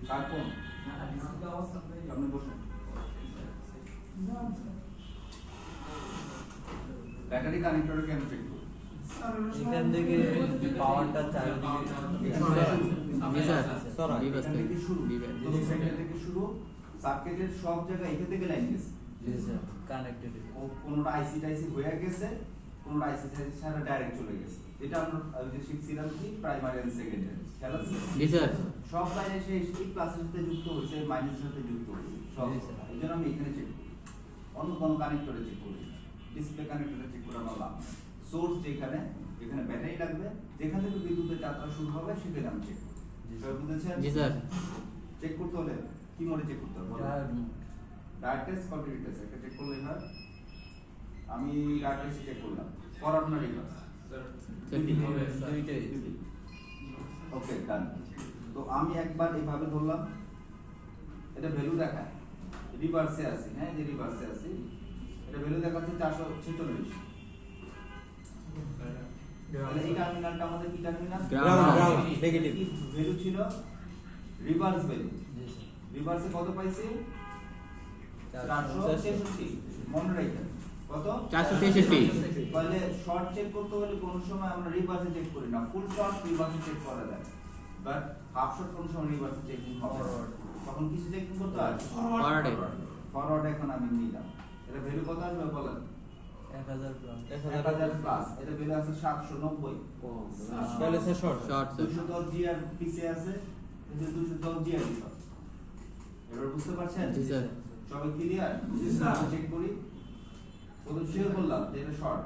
কার phone? আপনি বসুন। Battery কানেক্টরে কেন চেক করুন? এখান থেকে পাওয়ারটা চারিদিকে শুরু সার্কিটের সব জায়গায় এখান থেকে লাইন গেছে। কানেক্টেড কোনটা আইসি টাইসি হয়ে গেছে, কোনটা আইসি টাইসি ছাড়া ডাইরেক্ট চলে গেছে। এটা আমরা যে শিখছিলাম কি প্রাইমারি এন্ড সেকেন্ডারি খেয়াল আছে? জি স্যার। সব লাইন এসে এই ক্লাসের সাথে যুক্ত হয়েছে, মাইনাসের সাথে যুক্ত হয়েছে সব। এই জন্য আমি এখানে চেক করি, অন্য কোনো কানেক্টরে চেক করি, ডিসপ্লে কানেক্টরে চেক করে আমার লাভ। সোর্স যেখানে যেখানে ব্যাটারি লাগবে, যেখান থেকে বিদ্যুতের যাত্রা শুরু হবে সেখানে আমি চেক করি। বুঝেছেন? জি স্যার। চেক করতে হলে কি মোডে চেক করতে হবে? ডায়াড টেস্ট, কন্টিনিউটি টেস্ট একটা চেক করলে হয়। আমি ডায়াড টেস্ট চেক করলাম, ফরওয়ার্ড না রিভার্স? দুইটাই। ওকে ডান। তো আমি একবার এইভাবে ধরলাম, এটা ভ্যালু দেখায় রিভার্সে আছে। হ্যাঁ, যে রিভার্সে আছে এটা ভ্যালু দেখাচ্ছে 446। তাহলে এই টার্মিনালটা আমাদের কি টার্মিনাল? গ্রাউন্ড নেগেটিভ ভ্যালু ছিল রিভার্স ভ্যালু। রিভার্সে কত পাইছি? 466। মনে রাখবেন কত? 463। তাহলে শর্ট চেক করতে হলে কোন সময় আমরা রিভার্সে চেক করি না, ফুল শর্ট রিভার্সে চেক করা যায়, বাট হাফ শর্ট কোন সময় রিভার্সে চেকিং হবে। তখন কিছু চেকিং করতে হয় ফরওয়ার্ডে। ফরওয়ার্ড এখন আমি নিলাম। এটা ভ্যালু কত আসবে বলেন? 1000 প্লাস 1000 প্লাস। এটা ভ্যালু আছে 790। তাহলে sir short short sir. 210 GR পিছে আছে, এটা 210 জিআর শর্ট। এবার বুঝতে পারছেন? জি স্যার। সবাই ক্লিয়ার? জি স্যার। চেক করি। প্রথম শেয়ার করলাম যে এটা শর্ট।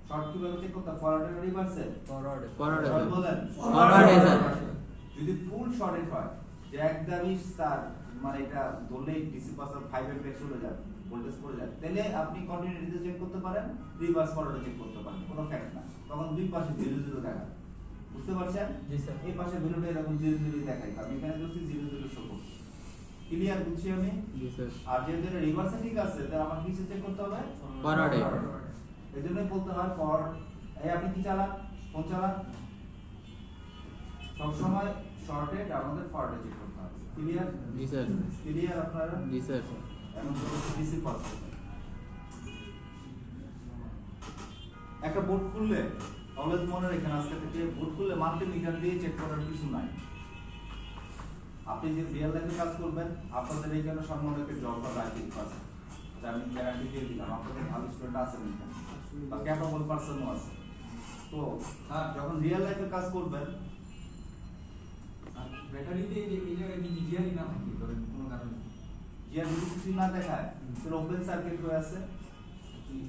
শর্ট কিভাবে চেক করতে? ফরওয়ার্ড এর রিভার্সে? ফরওয়ার্ড ফরওয়ার্ডে শর্ট স্যার। বলেন। ফরওয়ার্ডে স্যার। যদি ফুল শর্টেড হয় যে একদমই স্টার, মানে এটা ধরলেই ডিসি পাসার 5 এর চলে যায়, ভোল্টেজ পড়ে যায়, তাহলে আপনি কন্টিনিউটিতে চেক করতে পারেন, রিভার্স ফরওয়ার্ডে চেক করতে পারেন, কোনো ফ্যাক্ট না। তখন দুই পাশে 0 0 দেখায়। বুঝতে পারছেন? জি স্যার। এই পাশে ভ্যালুটা এরকম 0 0 দেখাই, আমি এখানে ধরছি 0 0 শো করছি। ক্লিয়ার বুঝছি আমি? জি স্যার। আর যেহেতু এটা রিভার্সে ঠিক আছে, তাহলে আমার কিসে চেক করতে হবে? ফরওয়ার্ডে। এজন্যই বলতে হয় ফর। এই আপনি কি চালান? ফোন চালান, সব সময় শর্টেড আমাদের ফরওয়ার্ডে চেক করতে হবে। ক্লিয়ার? জি স্যার। ক্লিয়ার আপনারা? জি স্যার। এখন ডিসি পাস একটা বোর্ড খুললে অলওয়েজ মনে রাখেন, আজকে থেকে বোর্ড খুললে মাল্টিমিটার দিয়ে চেক করার কিছু নাই। আপনি যে রিয়েল লাইফে কাজ করবেন, আপনাদের এইখানে সম্মানকে জব বা রাইটিং পাস, আমি গ্যারান্টি দিয়ে দিলাম। আপনাদের ভালো স্টুডেন্ট আছেন এখানে বা ক্যাপাবল পারসনও আছে। তো যখন রিয়েল লাইফে কাজ করবেন, ব্যাটারিতে এই জায়গায় জিআরই না থাকে ধরেন কোনো কারণে, জিআর যদি কিছু না দেখায়, তো ওপেন সার্কিট হয়ে আছে,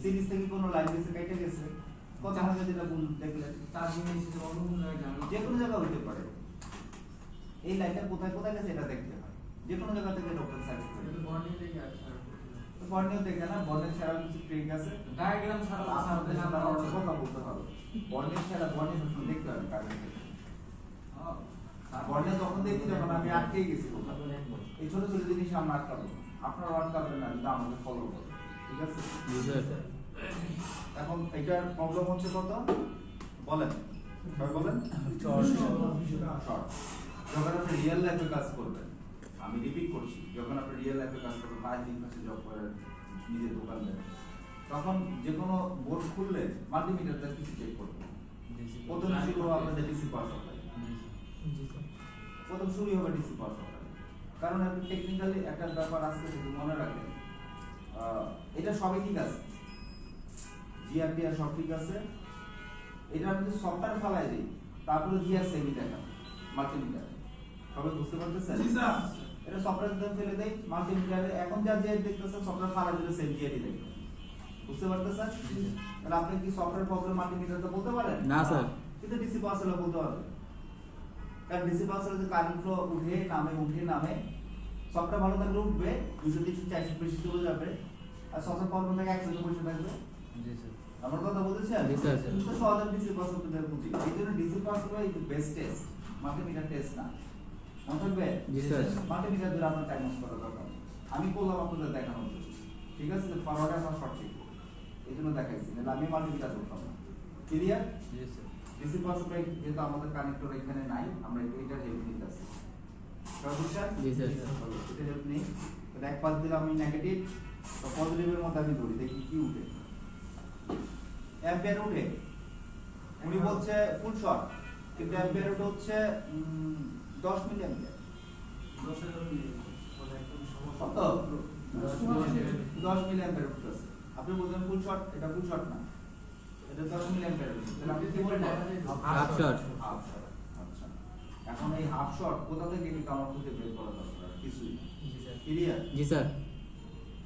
সিরিজ থেকে কোনো লাইন গেছে, কেটে গেছে, কত মনে যেটা ভুল দেখলেন, তার জন্য এসে অন্য কোনো জায়গায় জানলো যে কোনো জায়গা হইতে পারে। এই লাইনটা কোথায় কোথায় গেছে এটা দেখতে হয়, যে কোনো জায়গা থেকে ওপেন সার্কিট হয়ে কিন্তু বর্ণে থেকে আসছে তো বর্ণেও দেখে না, বর্ণের ছাড়াও কিছু ট্রিক আছে, ডায়াগ্রাম ছাড়া আপনাদের সাথে আমার কথা বলতে হবে। বর্ণের ছাড়া বর্ণে সবসময় দেখতে হবে কারেন্ট থেকে। বর্ণে তখন দেখি যখন আমি আটকে গেছি কোথাও। এই ছোট ছোট জিনিস আমরা আটকাবো, আপনারা আটকাবেন না, কিন্তু আমাকে ফলো করবেন, ঠিক আছে? জি স্যার। এখন এটার প্রবলেম হচ্ছে কত বলেন, সবাই বলেন। শর্ট। যখন আপনি রিয়েল লাইফে কাজ করবেন, আমি রিপিট করছি, যখন আপনি রিয়েল লাইফে কাজ করবেন, 5 মাসে জব করেন, নিজের দোকান দেন, তখন যে কোনো বোর্ড খুললে মাল্টিমিটারটা কিছু চেক করবেন। প্রথম শুরু হবে আপনাদের ডিসি পাওয়ার সাপ্লাই, প্রথম শুরু হবে ডিসি পাওয়ার সাপ্লাই। কারণ আপনি টেকনিক্যালি একটা ব্যাপার আছে, যদি মনে রাখেন, এটা সবই ঠিক আছে, জিআরপিআর সব ঠিক আছে, এটা আপনি সফটওয়্যার ফালাই দিই, তারপরে জিআর সেমি দেখা মাল্টিমিটার, সবাই বুঝতে পারতেছেন? এটা সফটওয়্যার ফেলে দেই মাল্টিমিটারে, এখন যা জিআর দেখতেছেন সফটওয়্যার ফালাই দিলে সেম জিআরই দেখবেন। বুঝতে পারতেছেন? তাহলে আপনি কি সফটওয়্যার প্রবলেম মাল্টিমিটারটা বলতে পারেন? না স্যার। কিন্তু ডিসি পাওয়ার সাপ্লাই বলতে পারবেন, কারণ DC power supply current flow উঠে নামে, সফটওয়্যার ভালো থাকলে উঠবে, 200 300 400 বেশি চলে যাবে, আর সফটওয়্যার প্রবলেম থাকে 100 বসে থাকবে। জি স্যার। আমার কথা বুঝেছেন? জি স্যার। তো সহজে ডিসি পাওয়ার সাপ্লাই বুঝি, এই জন্য DC power supply is best test, multimeter test না। মনে থাকবে? জি স্যার। মাল্টিমিটার দিয়ে আপনার টাইম নষ্ট করা দরকার, আমি করলাম আপনাদের দেখানোর জন্য, ঠিক আছে? যে ফরওয়ার্ডে আমরা শর্ট চেক করব, এই জন্য দেখাইছি, নাহলে আমি মাল্টিমিটার করতাম না। ক্লিয়ার? জি স্যার। ডিসি পাওয়ার সাপ্লাই যেহেতু আমাদের কানেক্টর এখানে নাই, আমরা এটার হেল্প নিতেছি। সবাই বুঝছেন? জি স্যার। ভালো, এটা হেল্প নেই। তাহলে এক পাশ দিলে আমি নেগেটিভ, তো পজিটিভের মধ্যে আমি ধরি, দেখি কি উঠে। অ্যাম্পিয়ার উঠে, উনি বলছে ফুল শর্ট, কিন্তু অ্যাম্পিয়ার উঠে হচ্ছে 10 মিলি অ্যাম্পিয়ার। 10 মিলি অ্যাম্পিয়ার উঠতেছে। আপনি বলছেন ফুল শর্ট, এটা ফুল শর্ট না, এটা 10 মিলি অ্যাম্পিয়ার উঠছে। তাহলে আপনি কি বলবেন? Half short. Half short. আচ্ছা, এখন এই হাফ শর্ট কোথা থেকে কিন্তু আমার খুঁজে বের করা দরকার, কিছুই না। ক্লিয়ার? জি স্যার।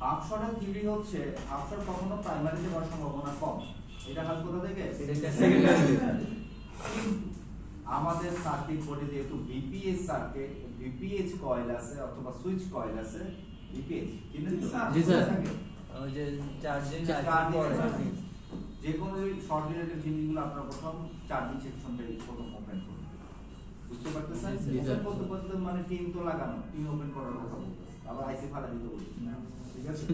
হাফ শর্টের থিওরি হচ্ছে হাফ শর্ট কখনো প্রাইমারিতে হওয়ার সম্ভাবনা কম। এটা হাল কোথা থেকে? সেকেন্ডারি। আমাদের সার্কিট বোর্ডে যেহেতু বিপিএস সার্কিট, বিপিএস কয়েল আছে অথবা সুইচ কয়েল আছে, বিপিএস জি স্যার। ওই যে চার্জিং চার্জিং যে কোনো শর্ট রিলেটেড জিনিসগুলো আপনারা প্রথম চার্জিং সেকশনটা প্রথম ওপেন করুন। বুঝতে পারতেছেন? জি স্যার। ওপেন করতে করতে মানে টিন তো লাগানো, টিন ওপেন করার কথা বলতেছে, আবার আইসি ফালা দিতে বলছি, ঠিক আছে?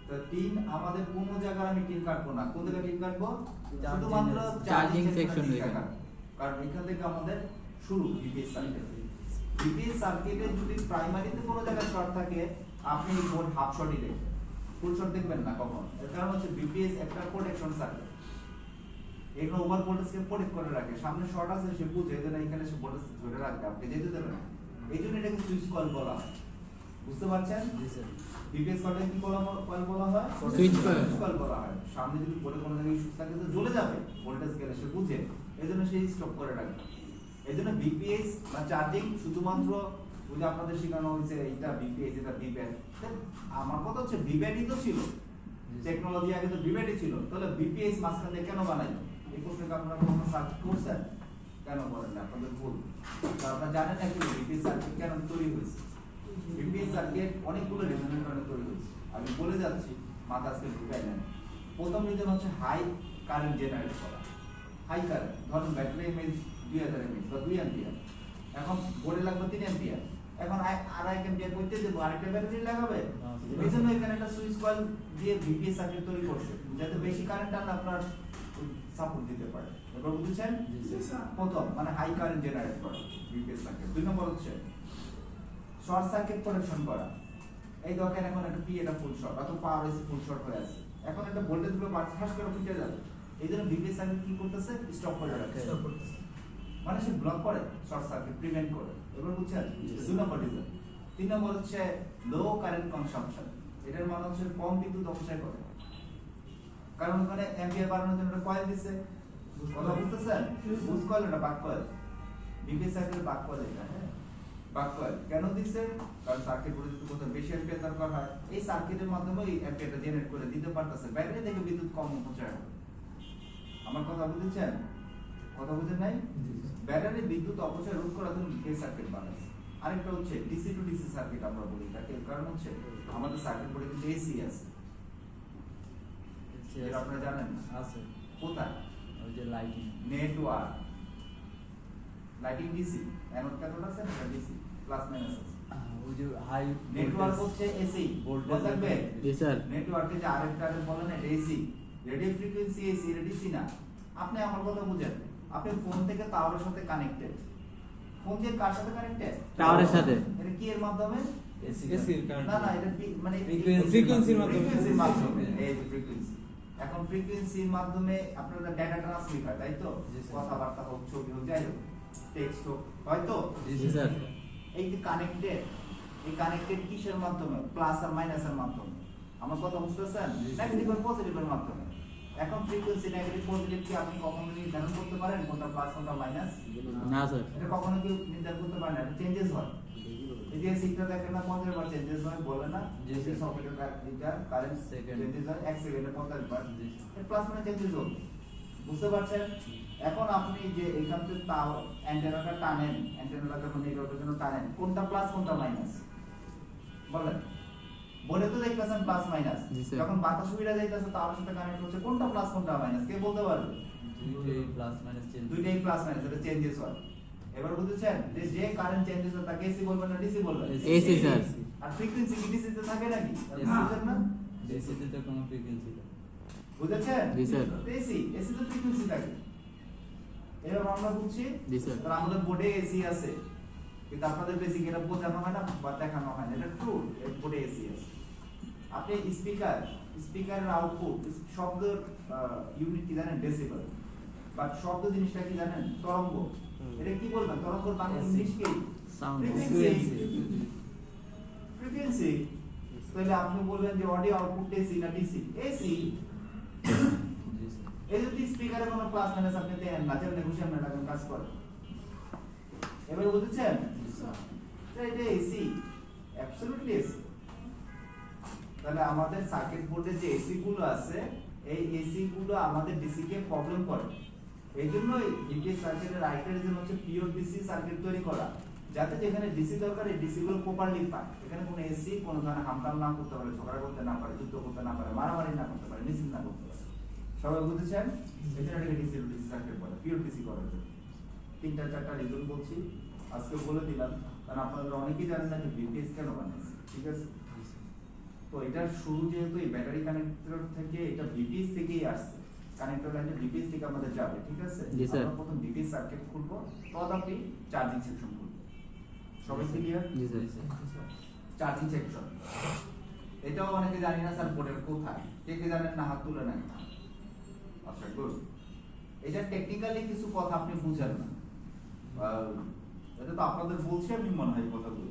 তো টিন আমাদের কোনো জায়গায় আমি টিন কাটবো না, কোন জায়গায় টিন কাটবো? শুধুমাত্র চার্জিং সেকশনে সেকশন টিন থেকে। কাটবো। কারণ এখান থেকে আমাদের শুরু বিপিএস সার্কিট। বিপিএস সার্কিটে যদি প্রাইমারিতে কোনো জায়গায় শর্ট থাকে, আপনি বোর্ড হাফ শর্টই দেখবেন, ফুল শর্ট দেখবেন না কখন। এর কারণ হচ্ছে বিপিএস একটা প্রোটেকশন সার্কিট, এগুলো ওভার ভোল্টেজকে প্রোটেক্ট করে রাখে। সামনে শর্ট আছে, সে বুঝে যে না এখানে সে ভোল্টেজ ধরে রাখবে, আপনি যেতে দেবে না। এই জন্য এটাকে সুইচ কয়েল বলা হয়। বুঝতে পারছেন? জি স্যার। বিপিএস কয়েল কি কয়েল বলা হয়? Switch coil. কয়েল বলা হয়। সামনে যদি বোর্ডে কোনো জায়গায় ইস্যু থাকে তো জ্বলে যাবে, ভোল্টেজ গেলে সে বুঝে, এই জন্য সে স্টপ করে রাখবে। এই জন্য বিপিএস বা চার্জিং শুধুমাত্র ওই যে আপনাদের শেখানো হয়েছে এইটা বিপিএস, এটা বিব্যান্ড। আমার কথা হচ্ছে বিব্যান্ডই তো ছিল, টেকনোলজি আগে তো বিব্যান্ডই ছিল, তাহলে বিপিএস মাঝখান দিয়ে কেন বানাই? এই প্রশ্নটা আপনারা কখনো সার্চ করছেন? কেন করেন না? আপনাদের ভুল। তো আপনারা জানেন না কি বিপিএস সার্কিট কেন তৈরি হয়েছে? বিপিএস সার্কিট অনেকগুলো রিজনের কারণে তৈরি হয়েছে, আমি বলে যাচ্ছি, মাথা আজকে ঢুকাই নেন। প্রথম রিজন হচ্ছে হাই কারেন্ট জেনারেট করা। হাই কারেন্ট, ধরুন ব্যাটারি এমএইচ 2000 এমএইচ বা 2 অ্যাম্পিয়ার, এখন বোর্ডে লাগবে 3 অ্যাম্পিয়ার, এখন আর 1 অ্যাম্পিয়ার করতে দেবো, আরেকটা ব্যাটারি লাগাবে। এই জন্য এখানে একটা সুইচ কয়েল দিয়ে ভিপিএস সার্কিট তৈরি করছে, যাতে বেশি কারেন্ট আনলে আপনার সাপোর্ট দিতে পারে। এবার বুঝছেন? প্রথম মানে হাই কারেন্ট জেনারেট করা ভিপিএস সার্কিট। 2 নম্বর হচ্ছে শর্ট সার্কিট প্রোটেকশন করা। এই দেখেন এখন একটা পি, এটা ফুল শর্ট, অথবা পাওয়ার এসে ফুল শর্ট হয়ে আছে, এখন একটা ভোল্টেজ গুলো ফাঁস করে ফুটে যাবে। এই জন্য ভিপিএস সার্কিট কি করতেছে? স্টপ করে রাখছে, মানে সে ব্লক করে, শর্ট সার্কিট প্রিভেন্ট করে। এবার বুঝছেন? 2 নম্বর রিজন। 3 নম্বর হচ্ছে লো কারেন্ট কনসাম্পশন। এটার মানে হচ্ছে কম বিদ্যুৎ অপচয় করে, কারণ ওখানে অ্যাম্পিয়ার বাড়ানোর জন্য একটা কয়েল দিচ্ছে। কথা বুঝতেছেন? বুঝ কয়েল না বাক কয়েল, বিপিএস সার্কিটের বাক কয়েল এটা। হ্যাঁ, বাক কয়েল কেন দিচ্ছে? কারণ সার্কিট বোর্ডে যদি কোথাও বেশি অ্যাম্পিয়ার দরকার হয়, এই সার্কিটের মাধ্যমে এই অ্যাম্পিয়ারটা জেনারেট করে দিতে পারতেছে, ব্যাটারি থেকে বিদ্যুৎ কম অপচয় হবে। আমার কথা বুঝেছেন? কথা বুঝেন নাই? ব্যাটারি বিদ্যুৎ অপচয় রোধ করার জন্য বিপিএস সার্কিট বানাচ্ছে। আরেকটা হচ্ছে ডিসি টু ডিসি সার্কিট আমরা বলি তাকে, কারণ হচ্ছে আমাদের সার্কিট বোর্ডে কিন্তু এসি আছে, যেটা আপনারা জানেন না। আছে কোথায়? ওই যে lighting. Network, lighting DC, anode cathode আছে না, ডিসি প্লাস মাইনাস আছে। ওই যে হাই নেটওয়ার্ক হচ্ছে এসি, ভোল্টেজ বলতে থাকবে। জি স্যার। নেটওয়ার্কে যে আরেকটা বলেন না, এসি, রেডিও ফ্রিকোয়েন্সি এসি, এটা ডিসি না। আপনি আমার কথা বুঝেন, আপনি ফোন থেকে টাওয়ারের সাথে কানেক্টেড, ফোন দিয়ে কার সাথে কানেক্টেড? টাওয়ারের সাথে। এটা কি এর মাধ্যমে? এসি না না, এটা মানে ফ্রিকোয়েন্সির মাধ্যমে। ফ্রিকোয়েন্সির মাধ্যমে, এই যে ফ্রিকোয়েন্সি। এখন ফ্রিকোয়েন্সির মাধ্যমে আপনারা ডাটা ট্রান্সমিট হয়, তাই তো? জি স্যার। কথাবার্তা হোক, ছবি হোক, যাই হোক, টেক্সট হোক, হয়তো? জি স্যার। এই যে কানেক্টেড, এই কানেক্টেড কিসের মাধ্যমে? প্লাস আর মাইনাসের মাধ্যমে। আমার কথা বুঝতেছেন? নেগেটিভ আর পজিটিভের মাধ্যমে। এখন ফ্রিকোয়েন্সি নেগেটিভ পজিটিভ কি আপনি কখনো নির্ধারণ করতে পারেন কোনটা প্লাস কোনটা মাইনাস? না স্যার। এটা কখনো কি নির্ধারণ করতে পারেন না, এটা চেঞ্জেস হয়। এই যে সিগন্যাল দেখেন না 50 বার চেঞ্জেস হয়, বলে না জি যে স্যার। সকেটের এটা কারেন্ট Second. চেঞ্জেস হয় 1 সেকেন্ডে 50 বার। জি এটা প্লাস মানে চেঞ্জেস হবে। বুঝতে পারছেন? এখন আপনি যে এখান থেকে তাও অ্যান্টেনাটা টানেন, অ্যান্টেনাটা যখন নেটওয়ার্কের জন্য টানেন, কোনটা প্লাস কোনটা মাইনাস বলেন? বলে তো দেখতেছেন প্লাস মাইনাস, জি স্যার। যখন বাতাস সুবিধা যাইতেছে তার সাথে কানেক্ট হচ্ছে, কোনটা প্লাস কোনটা মাইনাস কে বলতে পারবে? দুইটাই প্লাস মাইনাস চেঞ্জ। দুইটাই প্লাস মাইনাস, এটা চেঞ্জেস হয়। এবার বুঝেছেন যে যে কারেন্ট চেঞ্জেস হয় তাকে এসি বলবেন না ডিসি বলবেন? AC sir. আর ফ্রিকোয়েন্সি কি ডিসি তে থাকে নাকি? না। বুঝেন না? এসিতে তো কোনো ফ্রিকোয়েন্সি নেই। বুঝেছেন? জি স্যার। এসি, এসি তো ফ্রিকোয়েন্সি থাকে। এবার আমরা বুঝছি, জি স্যার। তাহলে আমাদের বোর্ডে এসি আছে, কিন্তু আপনাদের বেসিক এটা বোঝানো হয় না বা দেখানো হয় না, এটা ট্রু। বোর্ডে এসি আছে। আপনি স্পিকারের আউটপুট শব্দ ইউনিট কি জানেন? ডেসিবেল। বাট শব্দ জিনিসটা কি জানেন? তরঙ্গ। এটা কি বলবেন? তরঙ্গ বাংলা ইংলিশ কি? Sound frequency. তাহলে আপনি বলবেন যে অডিও আউটপুট এসি না ডিসি? এসি। জি স্যার। এই যদি স্পিকারে কোনো প্লাস মাইনাস আপনি দেন না, যেমন খুশি আমরা লাগান কাজ করে। এবার বুঝেছেন? জি স্যার। এটা এসি, অ্যাবসলিউটলি এসি। তাহলে আমাদের সার্কিট বোর্ডে যে এসি গুলো আছে, এই এসি গুলো আমাদের ডিসি কে প্রবলেম করে। এইজন্য ডিসি সার্কিটের রাইটের জন্য হচ্ছে পিওর ডিসি সার্কিট তৈরি করা, যাতে যেখানে ডিসি দরকার এই ডিসি গুলো প্রপারলি পায়। এখানে কোনো এসি কোনো ধরনের হামতাম না করতে পারে, ঝগড়া করতে না পারে, যুদ্ধ করতে না পারে, মারামারি না করতে পারে, মিছিল না করতে পারে। সবাই বুঝেছেন? এই জন্য এটাকে ডিসি সার্কিট বলে, পিওর ডিসি করার জন্য। 3-4টা রিজন বলছি, আজকে বলে দিলাম, কারণ আপনাদের অনেকেই জানেন না যে বিপিএস কেন বানিয়েছে। ঠিক আছে? তো এটার শুরু যেহেতু এই ব্যাটারি কানেক্টর থেকে, এটা বিপিএস থেকেই আসছে। কানেক্টর লাইনটা বিপিএস থেকে আমাদের যাবে। ঠিক আছে? জি স্যার। আমরা প্রথম বিপিএস সার্কিট খুলবো, তথাপি চার্জিং সেকশন খুলবো। সবাই ক্লিয়ার? জি স্যার। চার্জিং সেকশন এটাও অনেকে জানি না স্যার বোর্ডের কোথায়। কে কে জানেন না? হাত তুলে নেন। আচ্ছা, গুড। এটা টেকনিক্যালি কিছু কথা আপনি বুঝেন না, এটা তো আপনাদের বলছি আমি, মনে হয় কথাগুলো।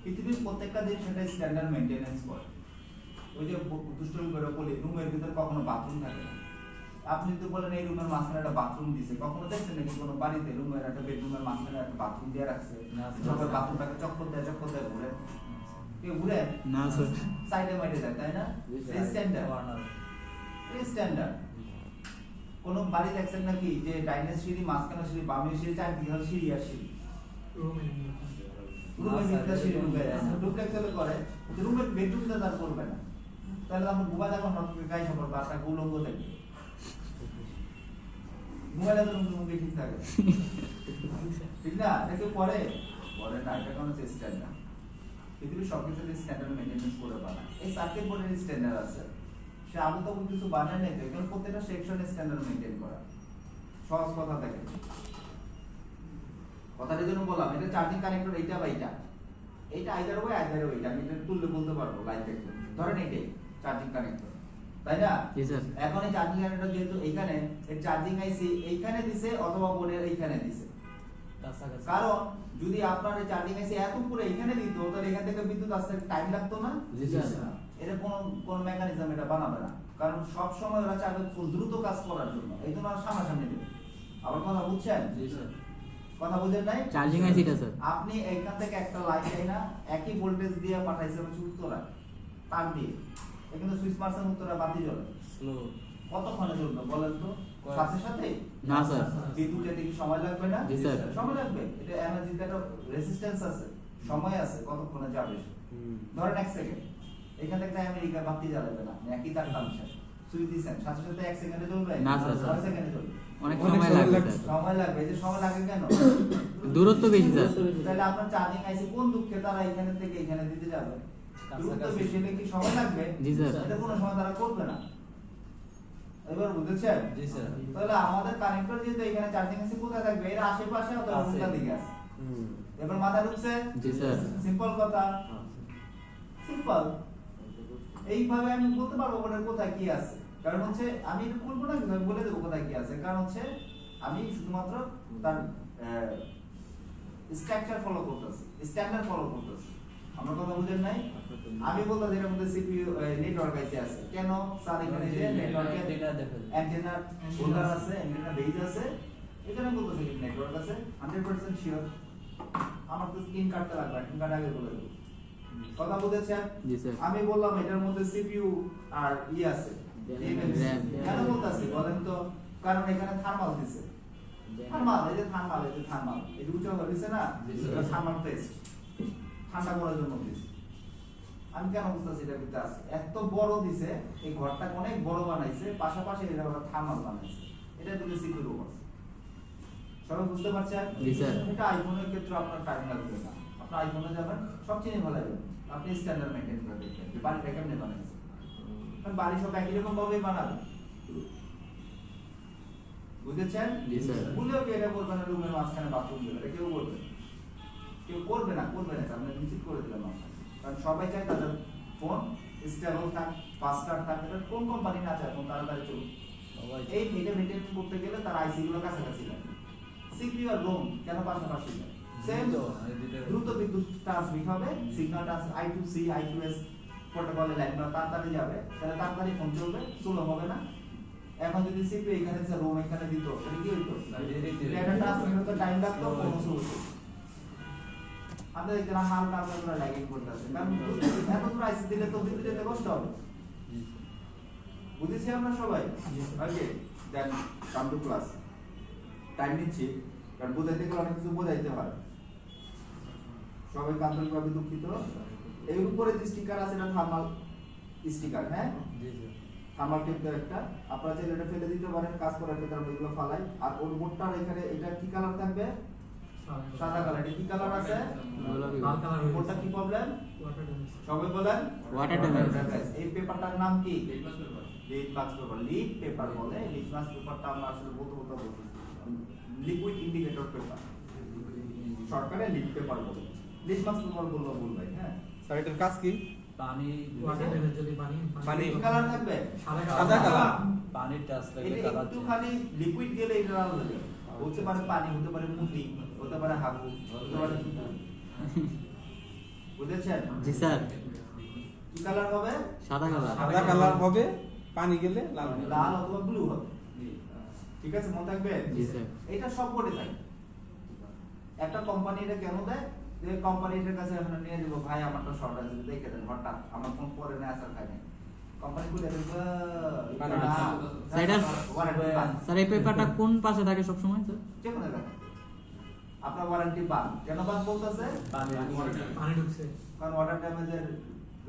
পৃথিবীর প্রত্যেকটা দেশ সেটা স্ট্যান্ডার্ড মেইনটেনেন্স করে। ওই যে দুষ্টমি করে বলি, রুমের ভিতরে কখনো বাথরুম থাকে না। আপনি যদি বলেন এই রুমের মাঝখানে একটা বাথরুম দিছে, কখনো দেখছেন নাকি কোনো বাড়িতে রুমের একটা বেডরুমের মাঝখানে একটা বাথরুম দিয়ে রাখছে? না, সবাই বাথরুমটাকে চক্কর দেয় ঘুরে। কেউ ঘুরে না স্যার। সাইডে মাইডে যায়, তাই না? এই স্ট্যান্ডার্ড, কর্নার। এই স্ট্যান্ডার্ড। কোন বাড়ি দেখছেন নাকি যে ডাইনের সিঁড়ি, মাঝখানে সিঁড়ি, বামে সিঁড়ি, চারদিকে হলো সিঁড়ি আর সিঁড়ি? রুমের ভিতরে সিঁড়ি ঢুকে যায়, ঢুকলে চলে করে রুমের বেডরুমটা তার করবে না। তাহলে আমরা ঘুমা যখন গাই সফর বা একটা উলঙ্গ দেখবে, ঘুমাইলে তো মুখে ঠিক থাকে, ঠিক না? এটা কেউ করে না, এটা কোনো স্ট্যান্ডার্ড। পৃথিবীর সবকিছু স্ট্যান্ডার্ড মেইনটেনেন্স করে বানায়। এই সার্কিট বোর্ডের স্ট্যান্ডার্ড আছে, সে আদৌ তখন কিছু বানায় নাই তো, এখানে প্রত্যেকটা সেকশনে স্ট্যান্ডার্ড মেইনটেইন করা। সহজ কথা দেখে কথাটার জন্য বললাম, এটা চার্জিং কানেক্টর এইটা বা এইটা আইদার ওয়ে এইটা আমি এটা তুললে বলতে পারবো লাইভ দেখলে। ধরেন এটাই চার্জিং কানেক্টর, তাই না? জি স্যার। এখন এই চার্জিং কানেক্টর যেহেতু এইখানে এর চার্জিং আইসি এইখানে দিছে অথবা বোর্ডের এইখানে দিছে, কাছাকাছি। কারণ যদি আপনার এই চার্জিং আইসি এত পুরো এইখানে দিত তাহলে এখান থেকে বিদ্যুৎ আসতে টাইম লাগতো না। জি স্যার। এটা কোন মেকানিজম এটা বানাবে না, কারণ সব সময় ওরা চাইবে খুব দ্রুত কাজ করার জন্য, এই জন্য সামনাসামনি দেবে। আবার কথা বুঝছেন? জি স্যার। কথা বুঝেন নাই? চার্জিং আইসিটা স্যার। আপনি এখান থেকে একটা লাইন চাই না, একই ভোল্টেজ দিয়ে পাঠাইছে হচ্ছে উত্তরা তার দিয়ে, এখানে সুইচ মারছেন উত্তরা বাতি জ্বলে। স্লো। কতক্ষণে জ্বলবে বলেন তো? সাথে সাথে? না স্যার। বিদ্যুৎ যেতে কি সময় লাগবে না? জি স্যার। সময় লাগবে। এটা এনার্জিতে একটা রেজিস্ট্যান্স আছে, সময় আছে, কতক্ষণে যাবে। ধরেন 1 সেকেন্ড, এখান থেকে আমেরিকা বাতি জ্বালাবে না, একই তার টানছেন, সুইচ দিচ্ছেন, সাথে সাথে 1 সেকেন্ডে জ্বলবে না স্যার। 6 সেকেন্ডে জ্বলবে। অনেক সময় লাগবে স্যার। সময় লাগবে। এই যে সময় লাগে কেন? দূরত্ব বেশি স্যার। তাহলে আপনার চার্জিং আইসি কোন দুঃখে তারা এখানে থেকে এখানে দিতে যাবে? দূরত্ব বেশি হলে কি সময় লাগবে? জি স্যার। এটা কোনো সময় তারা করবে না। এবার বুঝেছেন? জি স্যার। তাহলে আমাদের কানেক্টর যেহেতু এখানে চার্জিং আইসি কোথায় থাকবে? এর আশেপাশে অথবা আছে। উল্টা দিকে আছে। এবার মাথা ঢুকছে? জি স্যার। সিম্পল কথা, সিম্পল। এইভাবে আমি বলতে পারবো বোর্ডের কোথায় কি আছে, কারণ হচ্ছে আমি এটা বলবো না কিন্তু আমি বলে দেবো কোথায় কি আছে, কারণ হচ্ছে আমি শুধুমাত্র তার স্ট্রাকচার ফলো করতেছি, স্ট্যান্ডার্ড ফলো করতেছি। আমরা কথা বুঝেন নাই? আমি বলতে এর মধ্যে সিপিইউ নেটওয়ার্ক আইসি আছে, কেন স্যার এখানে যে নেটওয়ার্কে অ্যান্টেনা হোল্ডার আছে, অ্যান্টেনা বেজ আছে, এখানে বলতেছে কি নেটওয়ার্ক আছে 100% শিওর। আমার তো স্ক্রিন কাটতে লাগবে, স্ক্রিন কাট আগে বলে দেবো। কথা বুঝেছেন? জি স্যার। আমি বললাম এটার মধ্যে সিপিইউ আর আছে এমএমসি, কেন বলতাছি বলেন তো? কারণ এখানে থার্মাল দিছে, থার্মাল, এই যে থার্মাল, এই যে থার্মাল, এই দুটো হইছে না, এটা থার্মাল টেস্ট, ঠান্ডা করার জন্য দিছে। আমি কেন বুঝতেছি এটা ভিতরে আছে, এত বড় দিছে, এই ঘরটাকে অনেক বড় বানাইছে, পাশাপাশি এটা আবার থার্মাল বানাইছে, এটা দুটো সিকিউর করছে। সবাই বুঝতে পারছেন? জি স্যার। এটা আইফোনের ক্ষেত্রে আপনার টাইম লাগবে না, আপনি আইফোনে যাবেন সব চিনি ভালো যাবে, আপনি স্ট্যান্ডার্ড মেইনটেইন করে দেখবেন যে বাড়িটা কেমনে বানাইছে, কারণ বাড়ি সব একই রকম ভাবেই বানাবে। বুঝেছেন? জি স্যার। ভুলেও কি এটা বলবেন না রুমের মাঝখানে বাথরুম দেবে, এটা কেউ বলবে না। কেউ করবে না আমরা নিশ্চিত করে দিলাম আমরা। কারণ সবাই চায় তাদের ফোন স্টেবল থাক, ফাস্টার থাক, এটা কোন কোম্পানি না চায় ফোন তাড়াতাড়ি চলুক। এই এটা মেনটেন করতে গেলে তার আইসি গুলো কাছাকাছি লাগে। সিপিইউ আর রোম কেন পাশাপাশি লাগে? সেম দ্রুত বিদ্যুৎ ট্রান্সমিট হবে, সিগন্যাল I2C I2S প্রোটোকলে লাইনটা তাড়াতাড়ি যাবে, তাহলে তাড়াতাড়ি ফোন চলবে, স্লো হবে না। এখন যদি সিপিইউ এখানে যে রোম এখানে দিত তাহলে কি হইতো? ডেটা ট্রান্সমিট হতে টাইম লাগতো, ফোন স্লো হতো। আমাদের এখানে হালকা করে ল্যাগিং করতেছে, কারণ এত দূর আইসি দিলে তো দিতে যেতে কষ্ট হবে। বুঝেছি আমরা সবাই? ওকে, দেন কাম টু ক্লাস। টাইম নিচ্ছি কারণ বোঝাইতে গেলে অনেক কিছু বোঝাইতে হয়। সবাই আন্তরিকভাবে দুঃখিত। এর উপরে যে স্টিকার আছে এটা থার্মাল স্টিকার, হ্যাঁ? জি স্যার। থার্মাল টেপ দেওয়ার একটা, আপনারা চাইলে এটা ফেলে দিতে পারেন, কাজ করার ক্ষেত্রে আমরা এগুলো ফালাই। আর ওর বোর্ডটার এখানে এটা কি কালার থাকবে? সাদা কালার। এটা কি কালার আছে? গোলাপি লাল কালার হয়ে ওটা কি প্রবলেম? Water damage. সবাই বলেন ওয়াটার ড্যামেজ। এই পেপারটার নাম কি? Litmus paper. লিড পেপার বলে। লিটমাস পেপারটা আমরা আসলে বলতে বলছি লিকুইড ইন্ডিকেটর পেপার, সরকারে লিড পেপার বলে। লিটমাস পেপার বললো ভুল ভাই, হ্যাঁ। স্যার এটার কাজ কি? পানি ওয়াটার ড্যামেজ যদি পানি পানি কি কালার থাকবে? সাদা কালার। পানির টাচ লাগলে এটা কালার একটু খালি লিকুইড গেলে এটা লাল হয়ে যাবে। হতে পারে পানি, হতে পারে মুতি, হতে পারে হাগু, হতে পারে বুঝেছেন? জি স্যার। কি কালার হবে? সাদা কালার। সাদা কালার হবে, পানি গেলে লাল হবে। লাল অথবা ব্লু হবে। ঠিক আছে, মনে থাকবে? জি স্যার। এটা সব বোর্ডে থাকে। একটা কোম্পানি এটা কেন দেয়? যে কোম্পানি এটার কাছে এখন নিয়ে দেবো, ভাই আমারটা শর্ট আছে দেখে দেন, হঠাৎ আমার ফোন পরে না আসার খাই নাই। কোম্পানি করে দেবে স্যার এই পেপারটা কোন পাশে থাকে সব সময় স্যার? যে কোনো জায়গায় আপনার ওয়ারেন্টি বান। কেন বান বলতেছে? পানি ঢুকছে। কারণ ওয়াটার ড্যামেজের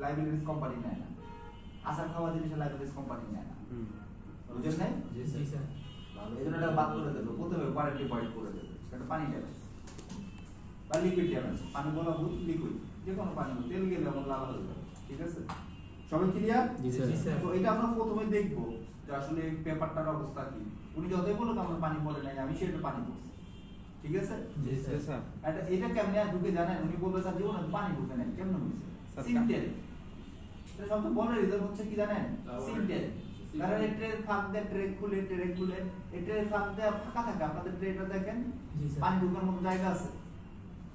লাইবিলিটিস কোম্পানি নেয় না, আসার খাওয়া জিনিসের লাইবিলিটিস কোম্পানি নেয় না। বুঝেন নাই? জি জি স্যার। এই জন্য এটা বাদ করে দেবো, প্রথমে ওয়ারেন্টি পয়েন্ট করে দেবো। এটা পানি ড্যামেজ বা লিকুইড ড্যামেজ, পানি বলা ভুল, লিকুইড যে কোনো পানি, তেল গেলে আমার লাল হয়ে যাবে। ঠিক আছে, সবাই ক্লিয়ার? জি স্যার। জি স্যার। তো এটা আমরা প্রথমে দেখবো যে আসলে পেপারটার অবস্থা কি। উনি যতই বলুক আমার পানি পড়ে নাই, আমি সেটা পানি পড়ছি। ঠিক আছে, জি স্যার। স্যার এটা কেমনে ঢুকে জানেন? উনি বলবে স্যার জীবনে পানি ঢুকে নাই, কেমনে হয়েছে? স্যার, সিমটেল। এটা সব তো বলার রিজন হচ্ছে কি জানেন? সিমটেল। কারণ এই ট্রে ফাঁক দিয়ে ট্রে খুলে এই ট্রে ফাঁক দিয়ে ফাঁকা থাকে। আপনাদের ট্রেটা দেখেন, জি স্যার। পানি ঢুকার মতো জায়গা আছে,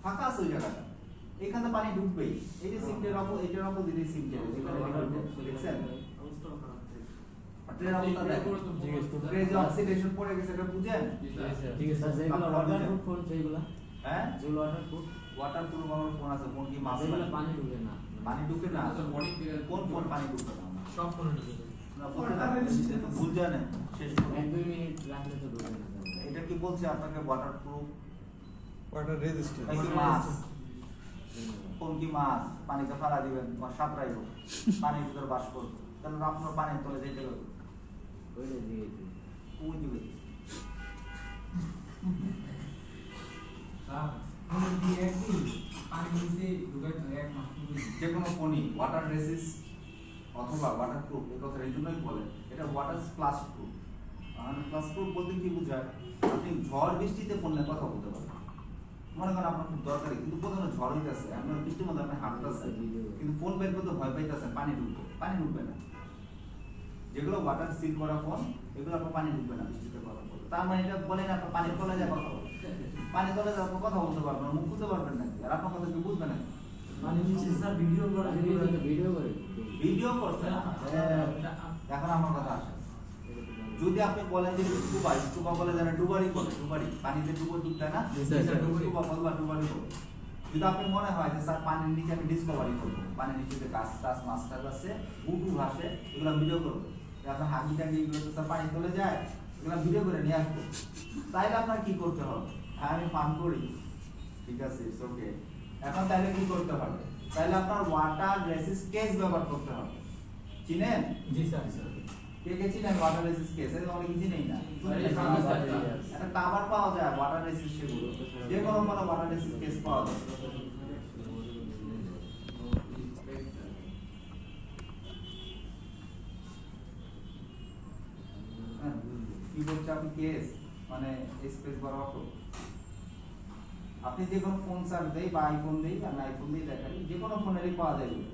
ফাঁকা আছে ওই জায়গাটা, এখানে পানি ঢুকবেই। এই যে সিমটেল এটার অপোজিট সিমটেল, দেখছেন? ট্রের অবস্থা দেখেন, ট্রে যে অক্সিডেশন পড়ে গেছে এটা বুঝেন? ঠিক আছে স্যার। যেগুলো ওয়াটারপ্রুফ ফোন সেইগুলো, হ্যাঁ, যেগুলো ওয়াটারপ্রুফ ওয়াটারপ্রুফ আমার ফোন আছে, ফোন কি মাছ সেগুলো পানি ঢুকে না। পানি ঢুকে না? কোন ফোন পানি ঢুকে না? সব ফোনে ঢুকে যায়। না, বলতে থাকেন, ভুল জানেন শেষ করুন। 1-2 মিনিট রাখলে তো ঢুকে না স্যার। এটা কি বলছে আপনাকে ওয়াটারপ্রুফ? Water resistance. নাকি মাছ? কোন কি মাছ? পানিতে ফালা দিবেন, সাঁতরাইব, পানির ভিতরে বাস করবে, তাহলে আপনার পানির তলে যেতে হবে। ওইটা দিয়েছি। ওই দিবে ফোনে দিয়ে একদিন পানি নিচে ঢুকে এক মাস পুরো। যে কোনো ফোনই ওয়াটার রেসিস্ট অথবা ওয়াটারপ্রুফ, এই কথা এই জন্যই বলে এটা water plus proof. Plus proof বলতে কি বোঝায়? আপনি ঝড় বৃষ্টিতে ফোন নিয়ে কথা বলতে পারেন, মনে করেন আপনার খুব দরকারি, কিন্তু প্রথমে ঝড় হইতেছে, আপনার বৃষ্টির মধ্যে আপনি হাঁটতেছেন, কিন্তু ফোন বের করতে ভয় পাইতেছেন, পানি ঢুকবে না। যেগুলো ওয়াটার সিল করা ফোন, এগুলো আপনার পানি ঢুকবে না বৃষ্টিতে কথা বলতে। তার মানে এটা বলেন আপনার পানির তলে যায় কথা বলবেন, পানি তলে যায় আপনার কথা বলতে পারবেন না, মুখ খুলতে পারবেন না, আর আপনার কথা কেউ বুঝবে না। পানি নিচে স্যার ভিডিও করা আমি তো ভিডিও করে। ভিডিও করছে না। এখন আমার কথা আসে, যদি আপনি বলেন যে স্কুবা বলে জানেন, ডুবারি বলে, ডুবারি পানিতে ডুবতে না, জি স্যার। স্কুবা বলবা ডুবারি বলে। যদি আপনি মনে হয় যে স্যার পানির নিচে আমি ডিসকভারি করবো, পানির নিচে যে গাছ টাছ মাছ টাছ আছে, উটু ভাসে, এগুলো ভিডিও করবো, আপনার হাগি টাগি এগুলো তো স্যার পানি চলে যায়, এগুলো ভিডিও করে নিয়ে আসবো, তাইলে আপনার কি করতে হবে? হ্যাঁ, আমি ফান করি, ঠিক আছে, ইটস ওকে। এখন তাইলে কি করতে হবে? তাইলে আপনার ওয়াটার রেসিস্ট কেস ব্যবহার করতে হবে। চিনেন? জি স্যার। কে কে চিনেন ওয়াটার রেসিস্ট কেস? এটা অনেক চিনেই না। একটা কভার পাওয়া যায় ওয়াটার রেসিস্ট, সেগুলো যে কোনো ওয়াটার রেসিস্ট কেস পাওয়া যায়। কি বলছে আপনি? কেস মানে স্পেস বড় অটো, আপনি যে কোনো ফোন সার্চ দেই বা আইফোন দেই, আমি আইফোন দিয়ে দেখাই, যে কোনো ফোনেরই পাওয়া যায় এগুলো।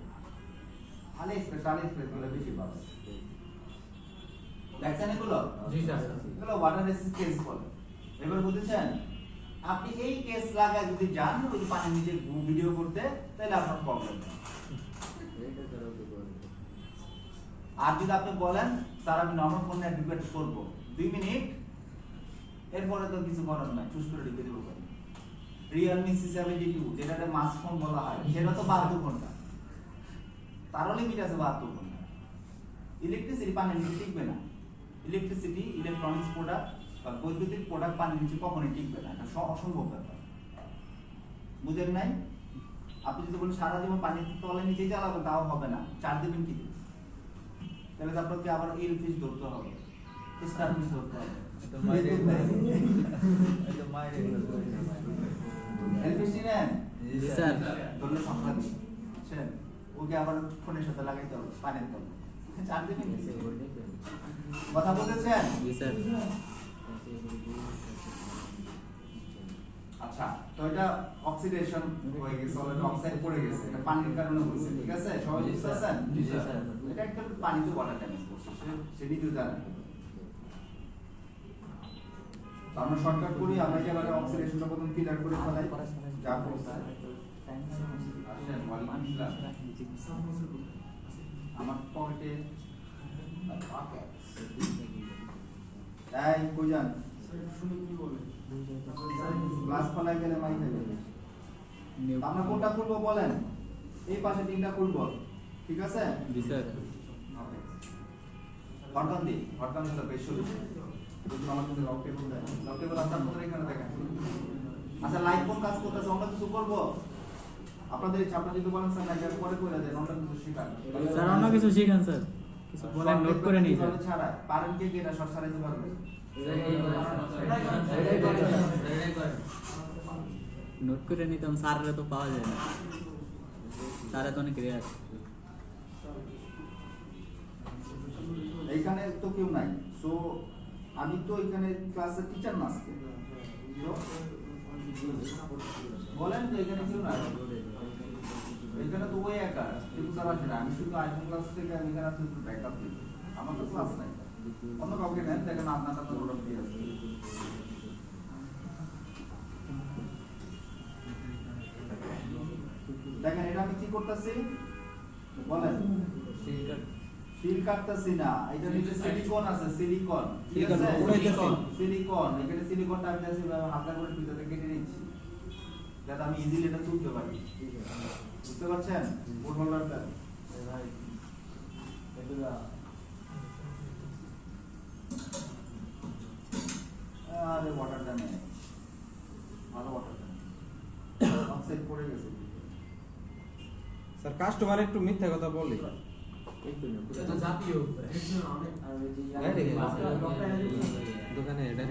আলিএক্সপ্রেস গুলো বেশি পাবেন। দেখছেন এগুলো? জি স্যার। এগুলো ওয়াটার রেসিস্ট কেস বলে। এবার বুঝেছেন? আপনি এই কেস লাগায় যদি যান ওই যে পানির নিচে ভিডিও করতে, তাহলে আপনার প্রবলেম। আর যদি আপনি বলেন স্যার আমি নরমাল ফোনে রিকোয়েট করবো 2 মিনিট, এরপরে তো কিছু করার নাই, চুজ করে রেখে দেবো। রিয়েলমি C72 যেটাতে মাস ফোন বলা হয়, সেটা তো 72 ঘন্টা, তারও লিমিট আছে 72 ঘন্টা। ইলেকট্রিসিটি পানির নিচে টিকবে না। ইলেকট্রিসিটি, ইলেকট্রনিক্স প্রোডাক্ট বা বৈদ্যুতিক প্রোডাক্ট পানির নিচে কখনোই টিকবে না, এটা অসম্ভব ব্যাপার। বুঝেন নাই? আপনি যদি বলেন সারা জীবন পানির তলে নিচেই চালাবেন, তাও হবে না। চার দিবেন কি দিবেন? তাহলে তো আপনাকে আবার এল ফিশ ধরতে হবে, স্টার ফিশ ধরতে হবে। এল ফিশ নেন? জি স্যার। ধরলে সংখ্যা দিন, বুঝছেন? ওকে আবার ফোনের সাথে লাগাইতে হবে পানির তলে। চার দিবেন কি? কথা বলেছেন? জি স্যার। আচ্ছা, তো এটা অক্সিডেশন হয়ে গেছে, অলরেডি অক্সাইড পড়ে গেছে, এটা পানির কারণে হয়েছে, ঠিক আছে? সবাই বুঝতে পারছেন? জি স্যার। এটা একটা পানিতে ওয়াটার ড্যামেজ করছে, সেদিকেও জানেন। তো আমরা শর্টকাট করি, আমরা কি আবার অক্সিডেশনটা প্রথম ক্লিয়ার করে ফেলাই, যা করছে। আসেন, ওয়ালাইকুম আসসালাম। আমার পকেটে এই কই যান? শুনে কি বলে? ক্লাস ফলায় গেলে মাই খাবে। আমরা কোনটা করবো বলেন? এই পাশে তিনটা করবো, ঠিক আছে? জি স্যার। হরকান দি, হরকান হলো বেশ সলিউশন। যদি আমার কাছে লক টেবল দেয়, লক টেবল আছে আপনাদের এখানে দেখেন। আচ্ছা, লাইট কোন কাজ করতেছে, আমরা কিছু করবো? আপনাদের ইচ্ছা, আপনারা যদি বলেন স্যার না এটা পরে করে দেন, আমরা কিছু শেখান। স্যার অন্য কিছু শিখান স্যার, কিছু বলেন, নোট করে নিই স্যার। ছাড়া পারেন কে কে এটা শর্ট সারাইতে পারবে? নোট করে নিতাম, স্যারের তো পাওয়া যায় না, স্যারের তো অনেক রেয়ার। এইখানে তো কেউ নাই, সো আমি তো এখানে ক্লাসের টিচার না আজকে। বলেন তো এখানে কেউ নাই? এখানে তো ওই একা, কিন্তু স্যার আসে না। আমি শুধু আইফোন ক্লাস থেকে আমি এখানে আসলে একটু ব্যাকআপ দিই, আমার তো ক্লাস নাই। অন্য কাউকে নেন, দেখেন আপনার তো ওরা ফ্রি আছে। দেখেন এটা আমি কি করতেছি বলেন? শিল কাটতেছি না, এটা নিচে সিলিকন আছে, সিলিকন, ঠিক আছে? সিলিকন, এখানে সিলিকনটা আমি জাস্ট এভাবে হালকা করে ভিতরে কেটে নিচ্ছি, যাতে আমি ইজিলি এটা তুলতে পারি। বুঝতে পারছেন? কোড হোল্ডারটা আরে ওয়াটারটা নেই, ভালো ওয়াটারটা অক্সাইড পড়ে গেছে। স্যার কাস্টমার একটু মিথ্যা কথা বলে। এটা জাতীয় দোকানে এটা